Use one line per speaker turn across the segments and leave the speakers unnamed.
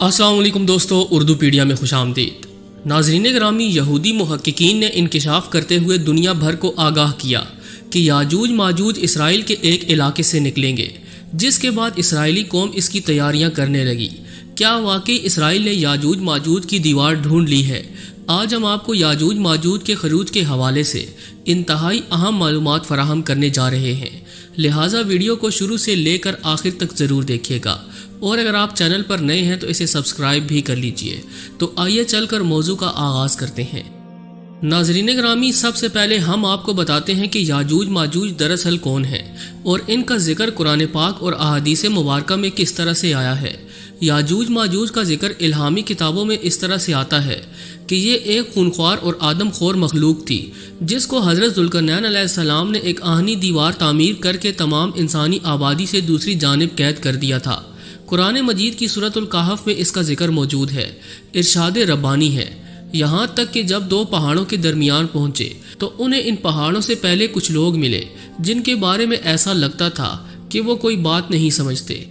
अस्सलाम वालेकुम दोस्तों, उर्दू पीडिया में खुश आमदीद। नाज़रीन ग्रामी, यहूदी मुहक्किकीन ने इंकिशाफ करते हुए दुनिया भर को आगाह किया कि याजूज माजूज इसराइल के एक इलाके से निकलेंगे, जिसके बाद इसराइली कौम इसकी तैयारियां करने लगी। क्या वाकई इसराइल ने याजूज माजूज की दीवार ढूंढ ली है? आज हम आपको याजूज माजूज के खरूज के हवाले से इंतहाई अहम मालूमात फराहम करने जा रहे हैं, लिहाजा वीडियो को शुरू से लेकर आखिर तक ज़रूर देखिएगा। और अगर आप चैनल पर नए हैं तो इसे सब्सक्राइब भी कर लीजिए। तो आइए चलकर मौजू का आगाज़ करते हैं। नाज़रीन ग्रामी, सबसे पहले हम आपको बताते हैं कि याजूज माजूज दरअसल कौन है और इनका जिक्र कुरान पाक और अहादीस मुबारका में किस तरह से आया है। याजूज माजूज का जिक्र इल्हामी किताबों में इस तरह से आता है कि ये एक खूनख्वार और आदमखोर मखलूक थी, जिसको हज़रत ज़ुल्करनैन अलैहिस्सलाम ने एक आहनी दीवार तामीर करके तमाम इंसानी आबादी से दूसरी जानिब कैद कर दिया था। कुरान मजीद की सूरतुल कहफ में इसका जिक्र मौजूद है। इरशाद रब्बानी है, यहाँ तक कि जब दो पहाड़ों के दरमियान पहुँचे तो उन्हें इन पहाड़ों से पहले कुछ लोग मिले जिनके बारे में ऐसा लगता था कि वो कोई बात नहीं समझते।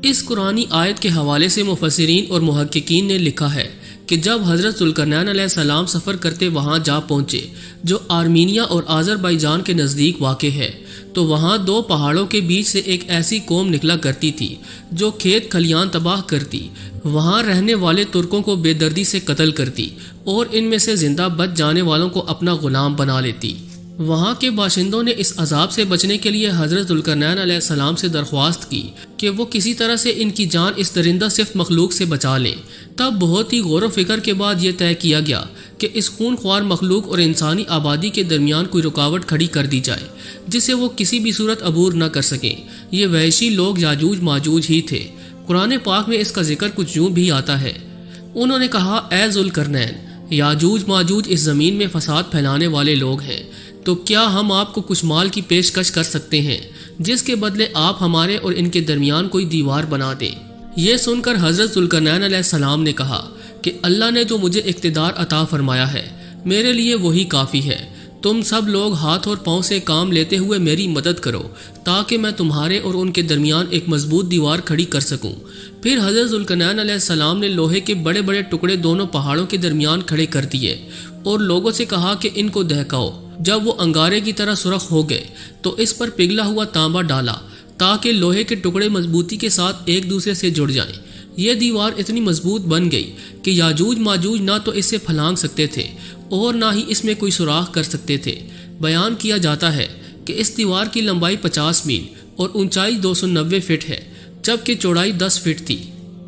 इस कुरानी आयत के हवाले से मुफस्सिरीन और मुहक्किकीन ने लिखा है कि जब हज़रत ज़ुल्करनैन अलैहिस्सलाम सफ़र करते वहाँ जा पहुँचे, जो आर्मीनिया और आज़रबाईजान के नज़दीक वाक़ है, तो वहाँ दो पहाड़ों के बीच से एक ऐसी कौम निकला करती थी जो खेत खलियान तबाह करती, वहाँ रहने वाले तुर्कों को बेदर्दी से कत्ल करती और इनमें से जिंदा बच जाने वालों को अपना गुलाम बना लेती। वहाँ के बाशिंदों ने इस अजाब से बचने के लिए हज़रत ज़ुल्करनैन अलैहिस्सलाम से दरख्वास्त की कि वो किसी तरह से इनकी जान इस दरिंदा सिफ्त मखलूक से बचा लें। तब बहुत ही गौर व फिक्र के बाद ये तय किया गया कि इस खूनख्वार मखलूक और इंसानी आबादी के दरमियान कोई रुकावट खड़ी कर दी जाए जिसे वो किसी भी सूरत अबूर न कर सकें। ये वहशी लोग याजूज माजूज ही थे। कुरान पाक में इसका जिक्र कुछ यूँ भी आता है। उन्होंने कहा, ए ज़ुल्करनैन, याजूज माजूज इस ज़मीन में फसाद फैलाने वाले लोग हैं, तो क्या हम आपको कुछ माल की पेशकश कर सकते हैं जिसके बदले आप हमारे और इनके दरमियान कोई दीवार बना दें। ये सुनकर हज़रत ज़ुल्करनैन अलैहिस्सलाम ने कहा कि अल्लाह ने जो मुझे इक़्तिदार अता फरमाया है, मेरे लिए वही काफ़ी है। तुम सब लोग हाथ और पाँव से काम लेते हुए मेरी मदद करो ताकि मैं तुम्हारे और उनके दरमियान एक मजबूत दीवार खड़ी कर सकूं। फिर हज़रत ज़ुल्करनैन अलैहिस्सलाम ने लोहे के बड़े बड़े टुकड़े दोनों पहाड़ों के दरमियान खड़े कर दिए और लोगों से कहा कि इनको दहकाओ। जब वो अंगारे की तरह सुरख हो गए तो इस पर पिघला हुआ तांबा डाला ताकि लोहे के टुकड़े मजबूती के साथ एक दूसरे से जुड़ जाएं। ये दीवार इतनी मजबूत बन गई कि याजूज माजूज ना तो इससे फलांग सकते थे और ना ही इसमें कोई सुराख कर सकते थे। बयान किया जाता है कि इस दीवार की लंबाई 50 मील और ऊंचाई 290 फीट है, जबकि चौड़ाई 10 फीट थी।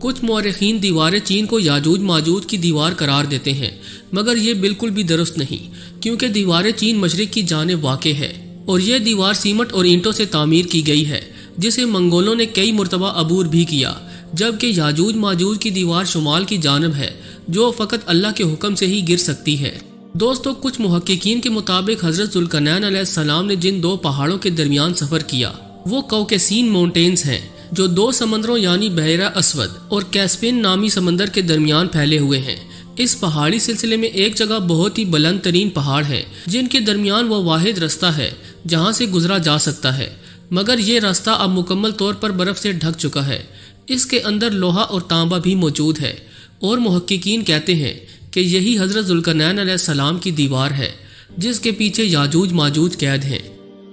कुछ मौरखीन दीवार चीन को याजूज माजूज की दीवार करार देते हैं, मगर ये बिल्कुल भी दुरुस्त नहीं, क्योंकि दीवार चीन मशरिक की जानिब वाक़े है और यह दीवार सीमट और ईंटों से तामीर की गई है, जिसे मंगोलों ने कई मरतबा अबूर भी किया। जबकि याजूज माजूज की दीवार शुमाल की जानिब है, जो फ़कत अल्लाह के हुक्म से ही गिर सकती है। दोस्तों, कुछ मुहक्किकीन के मुताबिक हज़रत ज़ुल्करनैन अलैहिस्सलाम ने जिन दो पहाड़ों के दरमियान सफ़र किया वो कौकेसीन माउंटेन्स हैं, जो दो समंदरों यानी बहरा असवद और कैस्पियन नामी समंदर के दरमियान फैले हुए हैं। इस पहाड़ी सिलसिले में एक जगह बहुत ही बुलंद तरीन पहाड़ है जिनके दरमियान वो वाहिद रास्ता है जहाँ से गुजरा जा सकता है, मगर ये रास्ता अब मुकम्मल तौर पर बर्फ़ से ढक चुका है। इसके अंदर लोहा और तांबा भी मौजूद है और मुहक्किकीन कहते हैं कि यही हज़रत ज़ुल्करनैन अलैहिस्सलाम की दीवार है जिसके पीछे याजूज माजूज कैद हैं।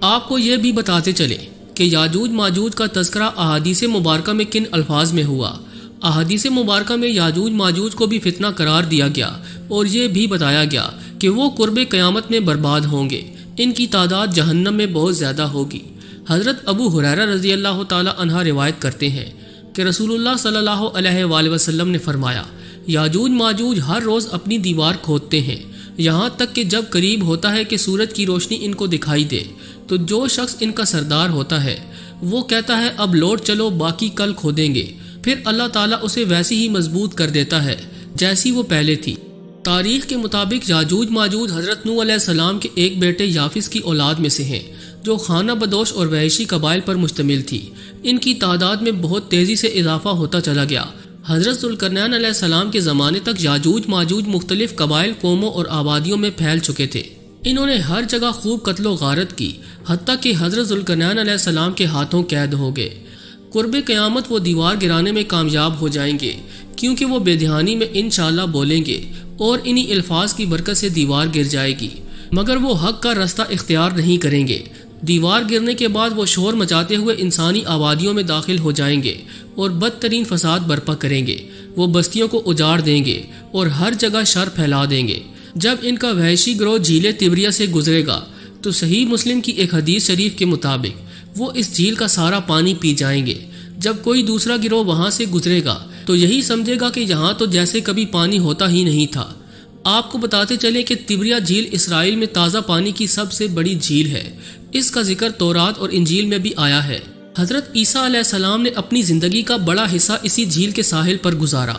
आपको ये भी बताते चले कि याजूज माजूज का तज़किरा अहादीस मुबारका में किन अल्फाज में हुआ। अहादीस मुबारका में याजूज माजूज को भी फितना करार दिया गया और ये भी बताया गया कि वो कुर्बे क़यामत में बर्बाद होंगे, इनकी तादाद जहन्नम में बहुत ज़्यादा होगी। हज़रत अबू हुरैरा रज़ी अल्लाह ताला अन्हा रिवायत करते हैं कि रसूलुल्लाह सल्लल्लाहु अलैहि वसल्लम ने फरमाया, याजूज माजूज हर रोज़ अपनी दीवार खोदते हैं, यहाँ तक कि जब करीब होता है कि सूरज की रोशनी इनको दिखाई दे तो जो शख्स इनका सरदार होता है वो कहता है, अब लौट चलो, बाकी कल खोदेंगे। फिर अल्लाह ताला उसे वैसी ही मजबूत कर देता है जैसी वो पहले थी। तारीख के मुताबिक याजूज माजूज हज़रत नूह अलैहिस्सलाम के एक बेटे याफिस की औलाद में से हैं, जो खाना बदोश और वहशी कबाइल पर मुश्तमिल थी। इनकी तादाद में बहुत तेज़ी से इजाफा होता चला गया। हज़रत ज़ुल्करनैन अलैहिस्सलाम के ज़माने तक याजूज माजूज मुख्तलिफ कबाइल, कौमों और आबादियों में फैल चुके थे। इन्होंने हर जगह खूब कत्लो गारत की, हत्ता कि हज़रत ज़ुल्करनैन अलैहिस्सलाम के हाथों कैद हो गए। قرب قیامت وہ دیوار گرانے میں کامیاب ہو جائیں گے، کیونکہ وہ بے دھیانی میں انشاءاللہ بولیں گے اور انہی الفاظ کی برکت سے دیوار گر جائے گی، مگر وہ حق کا راستہ اختیار نہیں کریں گے۔ دیوار گرنے کے بعد وہ شور مچاتے ہوئے انسانی آبادیوں میں داخل ہو جائیں گے اور بدترین فساد برپا کریں گے۔ وہ بستیوں کو اجاڑ دیں گے اور ہر جگہ شر پھیلا دیں گے۔ جب ان کا وحشی گروہ جھیل تبریہ سے گزرے گا تو صحیح مسلم کی ایک حدیث شریف کے مطابق وہ اس جھیل کا سارا پانی پی جائیں گے۔ جب کوئی دوسرا گروہ وہاں سے گزرے گا تو یہی سمجھے گا کہ یہاں تو جیسے کبھی پانی ہوتا ہی نہیں تھا۔ آپ کو بتاتے چلیں کہ تبریہ جھیل اسرائیل میں تازہ پانی کی سب سے بڑی جھیل ہے۔ اس کا ذکر تورات اور انجیل میں بھی آیا ہے۔ حضرت عیسیٰ علیہ السلام نے اپنی زندگی کا بڑا حصہ اسی جھیل کے ساحل پر گزارا۔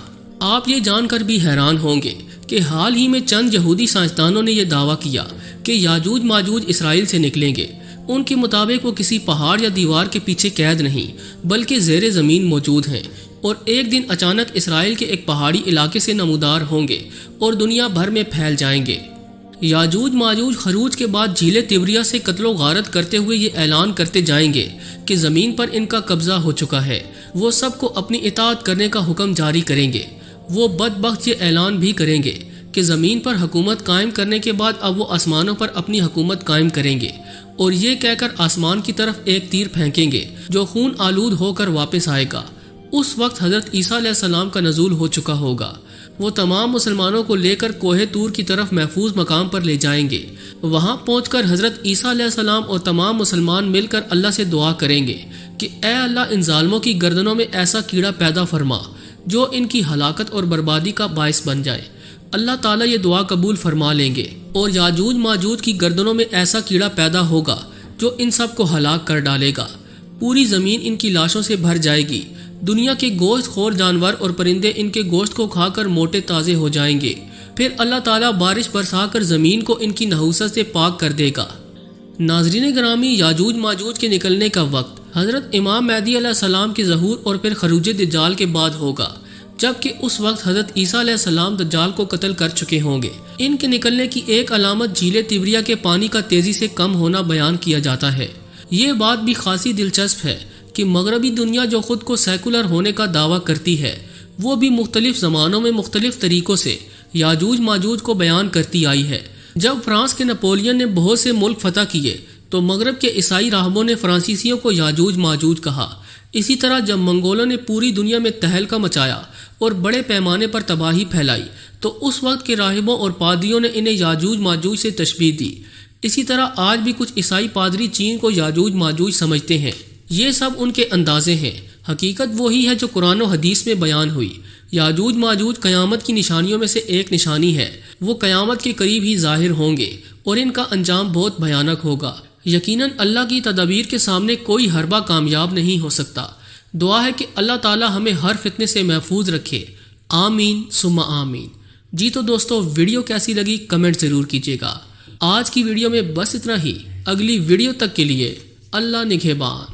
آپ یہ جان کر بھی حیران ہوں گے کہ حال ہی میں چند یہودی سائنسدانوں نے یہ دعویٰ کیا کہ یاجوج ماجوج اسرائیل سے نکلیں گے۔ ان کے مطابق وہ کسی پہاڑ یا دیوار کے پیچھے قید نہیں بلکہ زیر زمین موجود ہیں، اور ایک دن اچانک اسرائیل کے ایک پہاڑی علاقے سے نمودار ہوں گے اور دنیا بھر میں پھیل جائیں گے۔ یاجوج ماجوج خروج کے بعد جھیل تبریہ سے قتل و غارت کرتے ہوئے یہ اعلان کرتے جائیں گے کہ زمین پر ان کا قبضہ ہو چکا ہے۔ وہ سب کو اپنی اطاعت کرنے کا حکم جاری کریں گے۔ وہ بدبخت یہ اعلان بھی کریں گے کہ زمین پر حکومت قائم کرنے کے بعد اب وہ آسمانوں پر اپنی حکومت قائم کریں گے، اور یہ کہہ کر آسمان کی طرف ایک تیر پھینکیں گے جو خون آلود ہو کر واپس آئے گا۔ اس وقت حضرت عیسیٰ علیہ السلام کا نزول ہو چکا ہوگا۔ وہ تمام مسلمانوں کو لے کر کوہ طور کی طرف محفوظ مقام پر لے جائیں گے۔ وہاں پہنچ کر حضرت عیسیٰ علیہ السلام اور تمام مسلمان مل کر اللہ سے دعا کریں گے کہ اے اللہ، ان ظالموں کی گردنوں میں ایسا کیڑا پیدا فرما جو ان کی ہلاکت اور بربادی کا باعث بن جائے۔ اللہ تعالیٰ یہ دعا قبول فرما لیں گے، اور یاجوج ماجوج کی گردنوں میں ایسا کیڑا پیدا ہوگا جو ان سب کو ہلاک کر ڈالے گا۔ پوری زمین ان کی لاشوں سے بھر جائے گی۔ دنیا کے گوشت خور جانور اور پرندے ان کے گوشت کو کھا کر موٹے تازے ہو جائیں گے۔ پھر اللہ تعالیٰ بارش برسا کر زمین کو ان کی نحوست سے پاک کر دے گا۔ ناظرین گرامی، یاجوج ماجوج کے نکلنے کا وقت حضرت امام مہدی علیہ السلام کے ظہور اور پھر خروج دجال کے بعد ہوگا، جبکہ اس وقت حضرت عیسیٰ علیہ السلام دجال کو قتل کر چکے ہوں گے۔ ان کے نکلنے کی ایک علامت جھیل تبریہ کے پانی کا تیزی سے کم ہونا بیان کیا جاتا ہے۔ یہ بات بھی خاصی دلچسپ ہے کہ مغربی دنیا جو خود کو سیکولر ہونے کا دعویٰ کرتی ہے، وہ بھی مختلف زمانوں میں مختلف طریقوں سے یاجوج ماجوج کو بیان کرتی آئی ہے۔ جب فرانس کے نپولین نے بہت سے ملک فتح کیے تو مغرب کے عیسائی راہبوں نے فرانسیسیوں کو یاجوج ماجوج کہا۔ اسی طرح جب منگولوں نے پوری دنیا میں تہلکہ مچایا اور بڑے پیمانے پر تباہی پھیلائی تو اس وقت کے راہبوں اور پادریوں نے انہیں یاجوج ماجوج سے تشبیہ دی۔ اسی طرح آج بھی کچھ عیسائی پادری چین کو یاجوج ماجوج سمجھتے ہیں۔ یہ سب ان کے اندازے ہیں، حقیقت وہی ہے جو قرآن و حدیث میں بیان ہوئی۔ یاجوج ماجوج قیامت کی نشانیوں میں سے ایک نشانی ہے۔ وہ قیامت کے قریب ہی ظاہر ہوں گے اور ان کا انجام بہت بھیانک ہوگا۔ یقیناً اللہ کی تدابیر کے سامنے کوئی حربہ کامیاب نہیں ہو سکتا۔ دعا ہے کہ اللہ تعالی ہمیں ہر فتنے سے محفوظ رکھے، آمین ثم آمین۔ جی تو دوستو، ویڈیو کیسی لگی کمنٹ ضرور کیجیے گا۔ آج کی ویڈیو میں بس اتنا ہی۔ اگلی ویڈیو تک کے لیے اللہ نگہبان۔